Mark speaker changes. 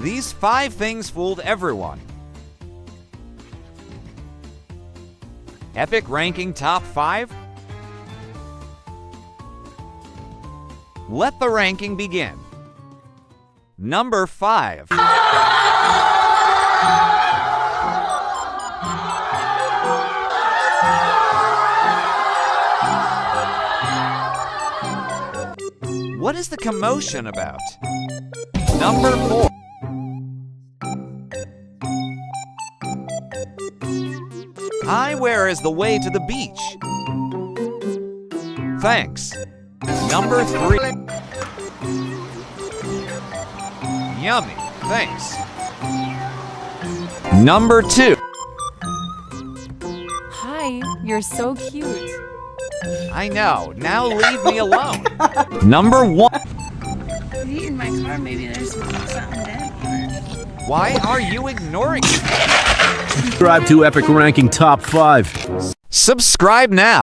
Speaker 1: These 5 things fooled everyone. Epic ranking top 5? Let the ranking begin. Number 5. What is the commotion about? Number 4. Eyewear is the way to the beach. Thanks. Number 3. Yummy. Thanks. Number 2.
Speaker 2: Hi, you're so cute.
Speaker 1: I know. Now leave me alone. Number 1.
Speaker 3: If you in my car, maybe there's something there.
Speaker 1: Why are you ignoring me?
Speaker 4: Subscribe to Epic Ranking Top 5.
Speaker 1: Subscribe now.